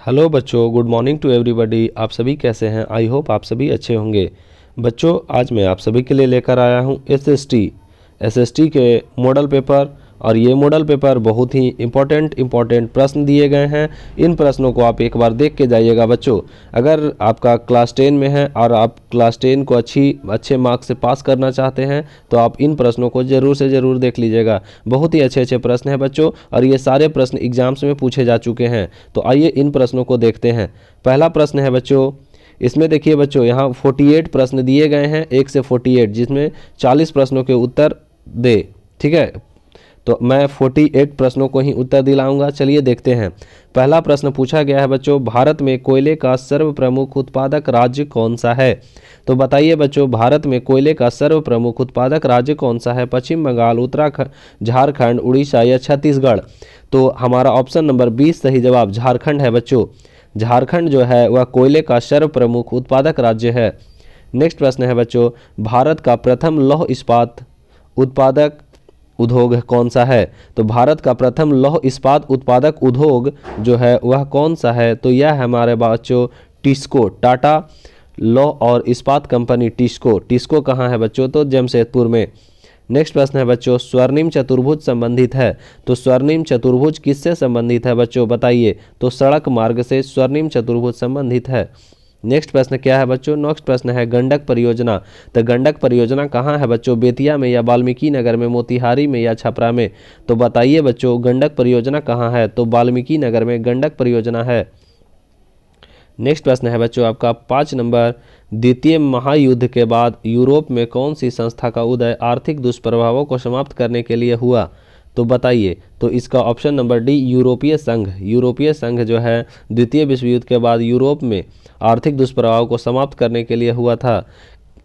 Hello बच्चों, good morning to everybody. आप सभी कैसे हैं? आई होप आप सभी अच्छे होंगे। बच्चों, आज मैं आप सभी के लिए लेकर आया हूं एसएसटी के मॉडल पेपर। और ये मॉडल पेपर बहुत ही इम्पोर्टेंट प्रश्न दिए गए हैं। इन प्रश्नों को आप एक बार देख के जाइएगा बच्चों। अगर आपका क्लास 10 में है और आप क्लास 10 को अच्छे मार्क्स से पास करना चाहते हैं तो आप इन प्रश्नों को ज़रूर से ज़रूर देख लीजिएगा। बहुत ही अच्छे प्रश्न हैं बच्चों, और ये सारे प्रश्न एग्जाम्स में पूछे जा चुके हैं। तो आइए इन प्रश्नों को देखते हैं। पहला प्रश्न है बच्चों, इसमें देखिए बच्चों, यहाँ 48 प्रश्न दिए गए हैं, 1 से 48, जिसमें 40 प्रश्नों के उत्तर दे। ठीक है, तो मैं 48 प्रश्नों को ही उत्तर दिलाऊंगा। चलिए देखते हैं। पहला प्रश्न पूछा गया है बच्चों, भारत में कोयले का सर्व प्रमुख उत्पादक राज्य कौन सा है? तो बताइए बच्चों, भारत में कोयले का सर्व प्रमुख उत्पादक राज्य कौन सा है? पश्चिम बंगाल, उत्तराखंड, झारखंड, उड़ीसा या छत्तीसगढ़? तो हमारा ऑप्शन नंबर 20 सही जवाब झारखंड है बच्चों। झारखंड जो है वह कोयले का सर्व प्रमुख उत्पादक राज्य है। नेक्स्ट प्रश्न है बच्चों, भारत का प्रथम लौह इस्पात उत्पादक उद्योग कौन सा है? तो भारत का प्रथम लौह इस्पात उत्पादक उद्योग जो है वह कौन सा है? तो यह है हमारे बच्चों टिस्को, टाटा लौह और इस्पात कंपनी टिस्को कहाँ है बच्चों? तो जमशेदपुर में। नेक्स्ट प्रश्न है बच्चों, स्वर्णिम चतुर्भुज संबंधित है। तो स्वर्णिम चतुर्भुज किससे संबंधित है बच्चों? बताइए। तो सड़क मार्ग से स्वर्णिम चतुर्भुज संबंधित है। नेक्स्ट प्रश्न क्या है बच्चों? नेक्स्ट प्रश्न है गंडक परियोजना। तो गंडक परियोजना कहाँ है बच्चों? बेतिया में या वाल्मीकि नगर में, मोतिहारी में या छपरा में? तो बताइए बच्चों, गंडक परियोजना कहाँ है? तो वाल्मीकि नगर में गंडक परियोजना है। नेक्स्ट प्रश्न है बच्चों आपका 5 नंबर, द्वितीय महायुद्ध के बाद यूरोप में कौन सी संस्था का उदय आर्थिक दुष्प्रभावों को समाप्त करने के लिए हुआ? तो बताइए। तो इसका ऑप्शन नंबर डी यूरोपीय संघ जो है द्वितीय विश्व युद्ध के बाद यूरोप में आर्थिक दुष्प्रभाव को समाप्त करने के लिए हुआ था।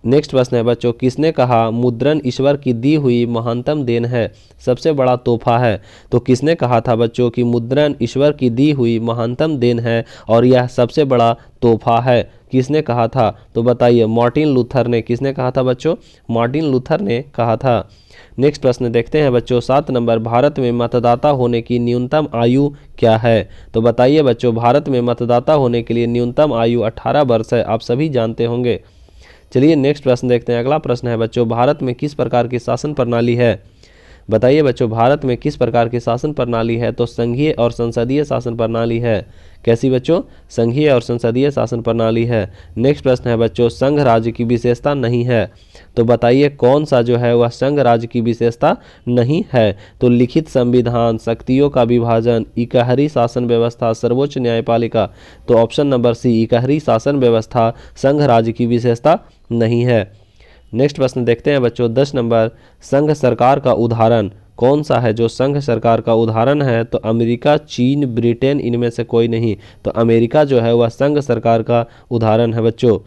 नेक्स्ट प्रश्न है बच्चों, किसने कहा मुद्रण ईश्वर की दी हुई महानतम देन है, सबसे बड़ा तोहफा है? तो किसने कहा था बच्चों कि मुद्रण ईश्वर की दी हुई महानतम देन है और यह सबसे बड़ा तोहफा है? किसने कहा था? तो बताइए। मार्टिन लूथर ने। किसने कहा था बच्चों? मार्टिन लूथर ने कहा था। नेक्स्ट प्रश्न देखते हैं बच्चों, 7 नंबर, भारत में मतदाता होने की न्यूनतम आयु क्या है? तो बताइए बच्चों, भारत में मतदाता होने के लिए न्यूनतम आयु 18 वर्ष है। आप सभी जानते होंगे। चलिए नेक्स्ट प्रश्न देखते हैं। अगला प्रश्न है बच्चों, भारत में किस प्रकार की शासन प्रणाली है? बताइए बच्चों, भारत में किस प्रकार की शासन प्रणाली है? तो संघीय और संसदीय शासन प्रणाली है। कैसी बच्चों? संघीय और संसदीय शासन प्रणाली है। नेक्स्ट प्रश्न है बच्चों, संघ राज्य की विशेषता नहीं है। तो बताइए कौन सा जो है वह संघ राज्य की विशेषता नहीं है? तो लिखित संविधान, शक्तियों का विभाजन, इकहरी शासन व्यवस्था, सर्वोच्च न्यायपालिका? तो ऑप्शन नंबर सी इकहरी शासन व्यवस्था संघ राज्य की विशेषता नहीं है। नेक्स्ट प्रश्न देखते हैं बच्चों, 10 नंबर, संघ सरकार का उदाहरण कौन सा है? जो संघ सरकार का उदाहरण है तो अमेरिका, चीन, ब्रिटेन, इनमें से कोई नहीं। तो अमेरिका जो है वह संघ सरकार का उदाहरण है बच्चों।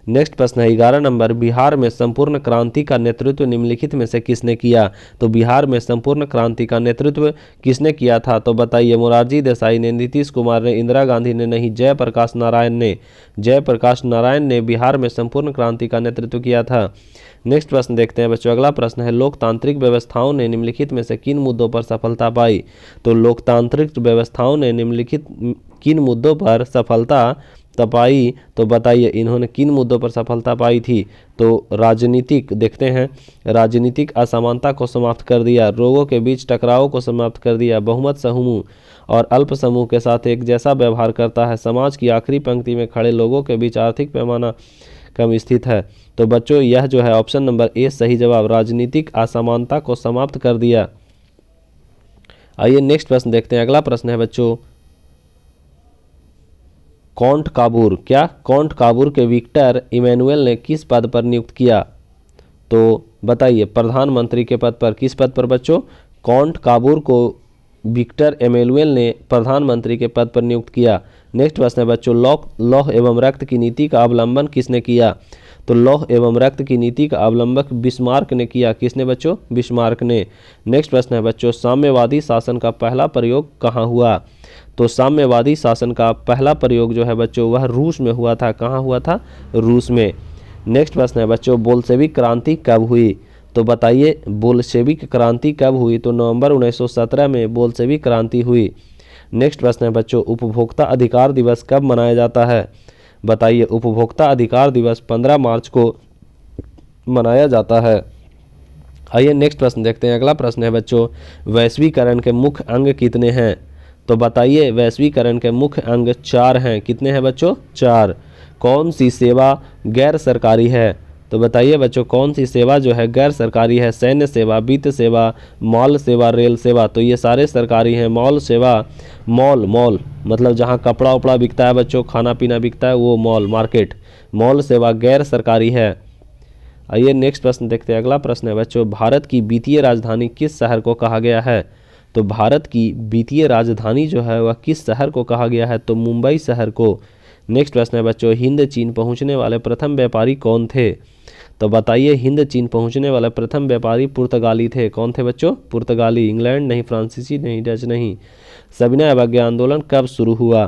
नेक्स्ट प्रश्न है 11 नंबर, बिहार में संपूर्ण क्रांति का नेतृत्व निम्नलिखित में से किसने किया? तो बिहार में संपूर्ण क्रांति का नेतृत्व किसने किया था? तो बताइए। मोरारजी देसाई ने, नीतीश कुमार ने, इंदिरा गांधी ने? नहीं, जयप्रकाश नारायण ने। जयप्रकाश नारायण ने बिहार में संपूर्ण क्रांति का नेतृत्व किया था। नेक्स्ट प्रश्न देखते हैं बच्चों। अगला प्रश्न है, लोकतांत्रिक व्यवस्थाओं ने निम्नलिखित में से किन मुद्दों पर सफलता पाई? तो लोकतांत्रिक व्यवस्थाओं ने निम्नलिखित किन मुद्दों पर सफलता पाई? तो बताइए इन्होंने किन मुद्दों पर सफलता पाई थी? तो राजनीतिक, देखते हैं, राजनीतिक असमानता को समाप्त कर दिया, लोगों के बीच टकराव को समाप्त कर दिया, बहुमत समूह और अल्प समूह के साथ एक जैसा व्यवहार करता है, समाज की आखिरी पंक्ति में खड़े लोगों के बीच आर्थिक पैमाना कम स्थित है। तो बच्चों यह जो है ऑप्शन नंबर ए सही जवाब, राजनीतिक असमानता को समाप्त कर दिया। आइए नेक्स्ट प्रश्न देखते हैं। अगला प्रश्न है बच्चों, कॉन्ट काबूर के विक्टर इमैनुअल ने किस पद पर नियुक्त किया? तो बताइए। प्रधानमंत्री के पद पर। किस पद पर बच्चों? कॉन्ट काबूर को विक्टर इमैनुअल ने प्रधानमंत्री के पद पर नियुक्त किया। नेक्स्ट प्रश्न है बच्चों, लौह एवं रक्त की नीति का अवलंबन किसने किया? तो लौह एवं रक्त की नीति का अवलंबन बिस्मार्क ने किया। किसने बच्चों? बिस्मार्क ने। नेक्स्ट प्रश्न है बच्चों, साम्यवादी शासन का पहला प्रयोग कहाँ हुआ? तो साम्यवादी शासन का पहला प्रयोग जो है बच्चों वह रूस में हुआ था। कहाँ हुआ था? रूस में। नेक्स्ट प्रश्न है बच्चों, बोल्शेविक क्रांति कब हुई? तो बताइए बोल्शेविक क्रांति कब हुई? तो नवंबर 1917 में बोल्शेविक क्रांति हुई। नेक्स्ट प्रश्न है बच्चों, उपभोक्ता अधिकार दिवस कब मनाया जाता है? बताइए, उपभोक्ता अधिकार दिवस 15 मार्च को मनाया जाता है। आइए नेक्स्ट प्रश्न देखते हैं। अगला प्रश्न है बच्चों, वैश्वीकरण के मुख्य अंग कितने हैं? तो बताइए, वैश्वीकरण के मुख्य अंग 4 हैं। कितने हैं बच्चों? 4। कौन सी सेवा गैर सरकारी है? तो बताइए बच्चों, कौन सी सेवा जो है गैर सरकारी है? सैन्य सेवा, वित्त सेवा, मॉल सेवा, रेल सेवा। तो ये सारे सरकारी हैं। मॉल सेवा, मॉल मतलब जहाँ कपड़ा उपड़ा बिकता है बच्चों, खाना पीना बिकता है, वो मॉल मार्केट। मॉल सेवा गैर सरकारी है। आइए नेक्स्ट प्रश्न देखते हैं। अगला प्रश्न है बच्चों, भारत की वित्तीय राजधानी किस शहर को कहा गया है? तो भारत की वित्तीय राजधानी जो है वह किस शहर को कहा गया है? तो मुंबई शहर को। नेक्स्ट प्रश्न है बच्चों, हिंद चीन पहुंचने वाले प्रथम व्यापारी कौन थे? तो बताइए, हिंद चीन पहुंचने वाले प्रथम व्यापारी पुर्तगाली थे। कौन थे बच्चों? पुर्तगाली। इंग्लैंड नहीं, फ्रांसीसी नहीं, डच नहीं। सविनय अवज्ञा आंदोलन कब शुरू हुआ?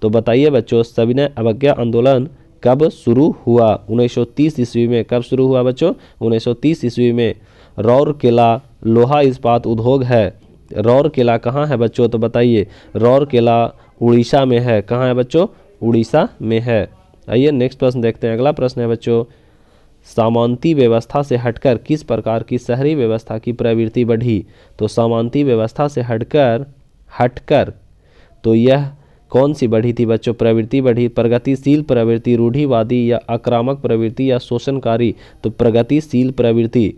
तो बताइए बच्चों, सविनय अवज्ञा आंदोलन कब शुरू हुआ? 1930 ईस्वी में। कब शुरू हुआ बच्चों? 1930 ईस्वी में। रौरकेला लोहा इस्पात उद्योग है। रौरकेला कहाँ है बच्चों? तो बताइए, रौरकेला उड़ीसा में है। कहाँ है बच्चों? उड़ीसा में है। आइए नेक्स्ट प्रश्न देखते हैं। अगला प्रश्न है बच्चों, सामंती व्यवस्था से हटकर किस प्रकार की शहरी व्यवस्था की प्रवृत्ति बढ़ी? तो सामंती व्यवस्था से हटकर तो यह कौन सी बढ़ी थी बच्चों? प्रवृत्ति बढ़ी। प्रगतिशील प्रवृत्ति, रूढ़िवादी या आक्रामक प्रवृत्ति या शोषणकारी? तो प्रगतिशील प्रवृत्ति।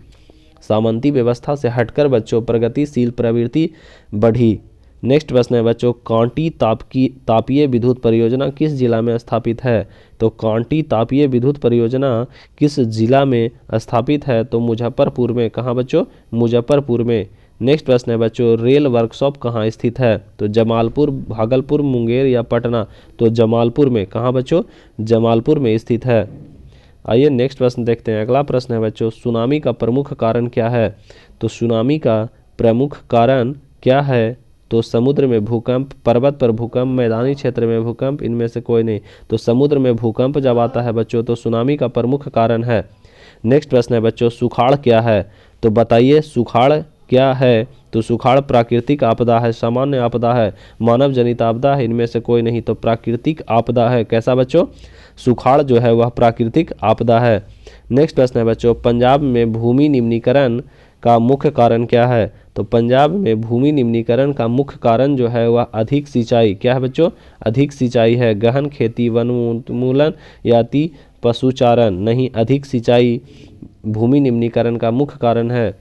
सामंती व्यवस्था से हटकर बच्चों प्रगतिशील प्रवृत्ति बढ़ी। नेक्स्ट प्रश्न है बच्चों, कांटी तापीय विद्युत परियोजना किस जिला में स्थापित है? तो कांटी तापीय विद्युत परियोजना किस जिला में स्थापित है? तो मुजफ्फरपुर में। कहाँ बच्चों? मुजफ्फरपुर में। नेक्स्ट प्रश्न है बच्चों, रेल वर्कशॉप कहाँ स्थित है? तो जमालपुर, भागलपुर, मुंगेर या पटना? तो जमालपुर में। कहाँ बच्चों? जमालपुर में स्थित है। आइए नेक्स्ट प्रश्न देखते हैं। अगला प्रश्न है बच्चों, सुनामी का प्रमुख कारण क्या है? तो सुनामी का प्रमुख कारण क्या है? तो समुद्र में भूकंप, पर्वत पर भूकंप, मैदानी क्षेत्र में भूकंप, इनमें से कोई नहीं। तो समुद्र में भूकंप जब आता है बच्चों तो सुनामी का प्रमुख कारण है। नेक्स्ट प्रश्न है बच्चों, सुखाड़ क्या है? तो बताइए, सुखाड़ क्या है? तो सुखाड़ प्राकृतिक आपदा है, सामान्य आपदा है, मानव जनित आपदा है, इनमें से कोई नहीं। तो प्राकृतिक आपदा है। कैसा बच्चों? सुखाड़ जो है वह प्राकृतिक आपदा है। नेक्स्ट प्रश्न है बच्चों, पंजाब में भूमि निम्नीकरण का मुख्य कारण क्या है? तो पंजाब में भूमि निम्नीकरण का मुख्य कारण जो है वह अधिक सिंचाई। क्या है बच्चों? अधिक सिंचाई है। गहन खेती, वन उन्मूलन या अति पशुचारण? नहीं, अधिक सिंचाई भूमि निम्नीकरण का मुख्य कारण है।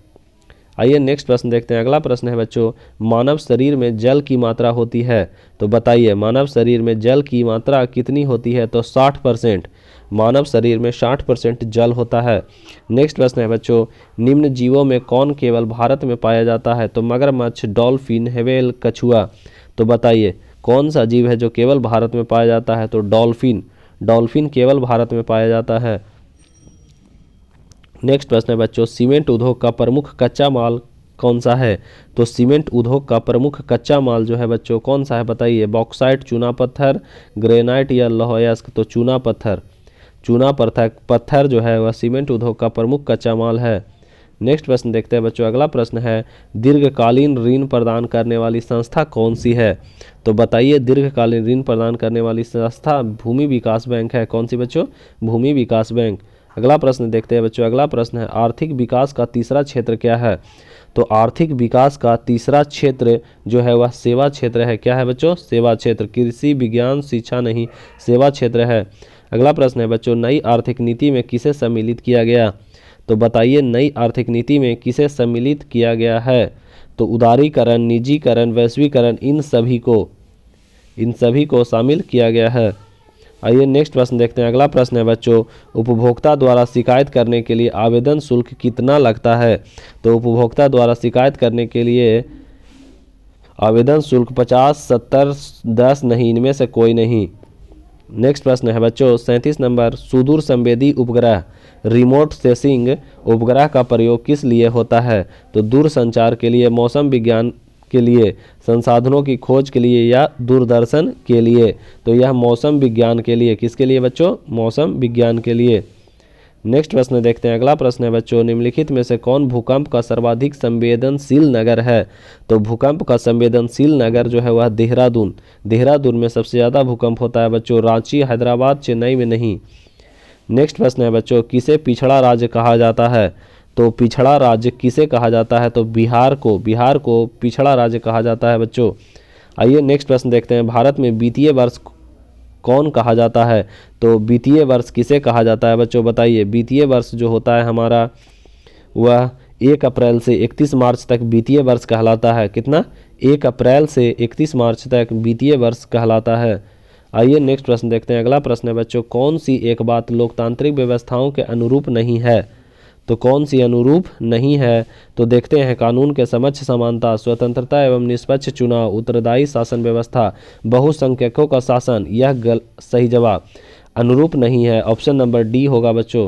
आइए नेक्स्ट प्रश्न देखते हैं। अगला प्रश्न है बच्चों, मानव शरीर में जल की मात्रा होती है। तो बताइए, मानव शरीर में जल की मात्रा कितनी होती है? तो 60%। मानव शरीर में 60% जल होता है। नेक्स्ट प्रश्न है बच्चों, निम्न जीवों में कौन केवल भारत में पाया जाता है? तो मगरमच्छ, डॉल्फिन, व्हेल, कछुआ। तो बताइए, कौन सा जीव है जो केवल भारत में पाया जाता है? तो डॉल्फिन। डॉल्फिन केवल भारत में पाया जाता है। नेक्स्ट प्रश्न है बच्चों, सीमेंट उद्योग का प्रमुख कच्चा माल कौन सा है? तो सीमेंट उद्योग का प्रमुख कच्चा माल जो है बच्चों कौन सा है? बताइए, बॉक्साइट, चूना पत्थर, ग्रेनाइट या लौह अयस्क? तो चूना पत्थर। चूना पत्थर जो है वह सीमेंट उद्योग का प्रमुख कच्चा माल है। नेक्स्ट प्रश्न देखते हैं बच्चों। अगला प्रश्न है, दीर्घकालीन ऋण प्रदान करने वाली संस्था कौन सी है? तो बताइए, दीर्घकालीन ऋण प्रदान करने वाली संस्था भूमि विकास बैंक है। कौन सी बच्चों? भूमि विकास बैंक। अगला प्रश्न देखते हैं बच्चों। अगला प्रश्न है, आर्थिक विकास का तीसरा क्षेत्र क्या है? तो आर्थिक विकास का तीसरा क्षेत्र जो है वह सेवा क्षेत्र है। क्या है बच्चों? सेवा क्षेत्र। कृषि, विज्ञान, शिक्षा नहीं, सेवा क्षेत्र है। अगला प्रश्न है बच्चों, नई आर्थिक नीति में किसे सम्मिलित किया गया? तो बताइए, नई आर्थिक नीति में किसे सम्मिलित किया गया है? तो उदारीकरण, निजीकरण, वैश्वीकरण, इन सभी को शामिल किया गया है। आइए नेक्स्ट प्रश्न देखते हैं। अगला प्रश्न है बच्चों, उपभोक्ता द्वारा शिकायत करने के लिए आवेदन शुल्क कितना लगता है? तो उपभोक्ता द्वारा शिकायत करने के लिए आवेदन शुल्क 50, 70, 10 नहीं, इनमें से कोई नहीं। नेक्स्ट प्रश्न है बच्चों 37 नंबर, सुदूर संवेदी उपग्रह रिमोट सेंसिंग उपग्रह का प्रयोग किस लिए होता है? तो दूर संचार के लिए, मौसम विज्ञान के लिए, संसाधनों की खोज के लिए या दूरदर्शन के लिए? तो यह मौसम विज्ञान के लिए। किसके लिए बच्चों? मौसम विज्ञान के लिए। नेक्स्ट प्रश्न देखते हैं। अगला प्रश्न है बच्चों, निम्नलिखित में से कौन भूकंप का सर्वाधिक संवेदनशील नगर है? तो भूकंप का संवेदनशील नगर जो है वह देहरादून। देहरादून में सबसे ज़्यादा भूकंप होता है बच्चों, रांची, हैदराबाद, चेन्नई में नहीं। नेक्स्ट प्रश्न है बच्चों, किसे पिछड़ा राज्य कहा जाता है? तो पिछड़ा राज्य किसे कहा जाता है? तो बिहार को पिछड़ा राज्य कहा जाता है बच्चों। आइए नेक्स्ट प्रश्न देखते हैं। भारत में वित्तीय वर्ष कौन कहा जाता है? तो वित्तीय वर्ष किसे कहा जाता है बच्चों, बताइए। वित्तीय वर्ष जो होता है हमारा वह 1 अप्रैल से 31 मार्च तक वित्तीय वर्ष कहलाता है। कितना? 1 अप्रैल से 31 मार्च तक वित्तीय वर्ष कहलाता है। आइए नेक्स्ट प्रश्न देखते हैं। अगला प्रश्न है बच्चों, कौन सी एक बात लोकतांत्रिक व्यवस्थाओं के अनुरूप नहीं है? तो कौन सी अनुरूप नहीं है? तो देखते हैं। कानून के समक्ष समानता, स्वतंत्रता एवं निष्पक्ष चुनाव, उत्तरदायी शासन व्यवस्था, बहुसंख्यकों का शासन। यह सही जवाब अनुरूप नहीं है, ऑप्शन नंबर डी होगा बच्चों,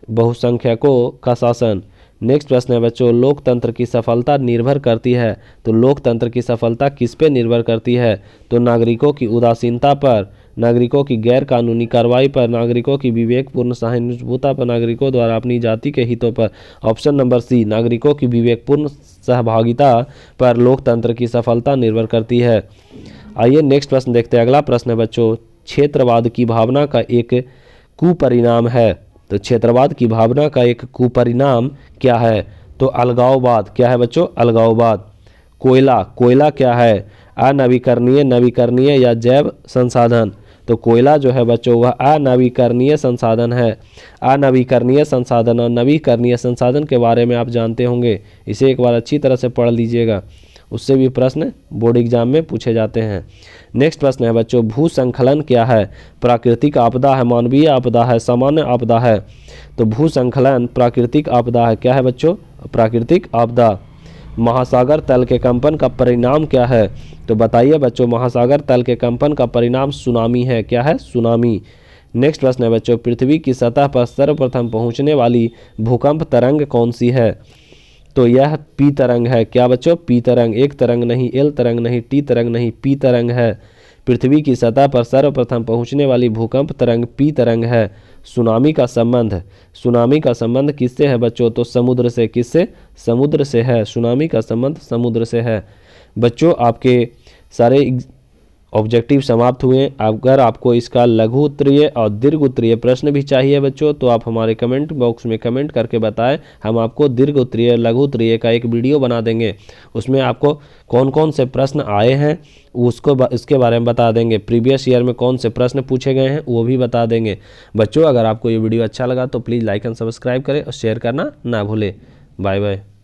बहुसंख्यकों का शासन। नेक्स्ट प्रश्न है बच्चों, लोकतंत्र की सफलता निर्भर करती है। तो लोकतंत्र की सफलता किस पे निर्भर करती है? तो नागरिकों की उदासीनता पर, नागरिकों की गैर कानूनी कार्रवाई पर, नागरिकों की विवेकपूर्ण सहानुभूति पर, नागरिकों द्वारा अपनी जाति के हितों पर। ऑप्शन नंबर सी, नागरिकों की विवेकपूर्ण सहभागिता पर लोकतंत्र की सफलता निर्भर करती है। आइए नेक्स्ट प्रश्न देखते हैं। अगला प्रश्न है बच्चों, क्षेत्रवाद की भावना का एक कुपरिणाम है। तो क्षेत्रवाद की भावना का एक कुपरिणाम क्या है? तो अलगाववाद। क्या है बच्चों? अलगाववाद। कोयला क्या है? अनवीकरणीय, नवीकरणीय या जैव संसाधन। तो कोयला जो है बच्चों वह अनवीकरणीय संसाधन है। अनवीकरणीय संसाधन और नवीकरणीय संसाधन के बारे में आप जानते होंगे, इसे एक बार अच्छी तरह से पढ़ लीजिएगा, उससे भी प्रश्न बोर्ड एग्जाम में पूछे जाते हैं। नेक्स्ट प्रश्न है बच्चों, भूस्खलन क्या है? प्राकृतिक आपदा है, मानवीय आपदा है, सामान्य आपदा है। तो भूस्खलन प्राकृतिक आपदा है। क्या है बच्चों? प्राकृतिक आपदा। महासागर तल के कंपन का परिणाम क्या है? तो बताइए बच्चों, महासागर तल के कंपन का परिणाम सुनामी है। क्या है? सुनामी। नेक्स्ट प्रश्न है बच्चों, पृथ्वी की सतह पर सर्वप्रथम पहुंचने वाली भूकंप तरंग कौन सी है? तो यह पी तरंग है। क्या बच्चों? पी तरंग। एक तरंग नहीं, एल तरंग नहीं, टी तरंग नहीं, पी तरंग है। पृथ्वी की सतह पर सर्वप्रथम पहुंचने वाली भूकंप तरंग पी तरंग है। सुनामी का संबंध किससे है बच्चों? तो समुद्र से। किससे? समुद्र से है। सुनामी का संबंध समुद्र से है। बच्चों आपके सारे ऑब्जेक्टिव समाप्त हुए। अगर आपको इसका लघु उत्तरीय और दीर्घ उत्तरीय प्रश्न भी चाहिए बच्चों तो आप हमारे कमेंट बॉक्स में कमेंट करके बताएं, हम आपको दीर्घ उत्तरीय लघु उत्तरीय का एक वीडियो बना देंगे। उसमें आपको कौन कौन से प्रश्न आए हैं इसके बारे में बता देंगे, प्रीवियस ईयर में कौन से प्रश्न पूछे गए हैं वो भी बता देंगे। बच्चों अगर आपको ये वीडियो अच्छा लगा तो प्लीज़ लाइक एंड सब्सक्राइब करें और शेयर करना ना भूलें। Bye bye.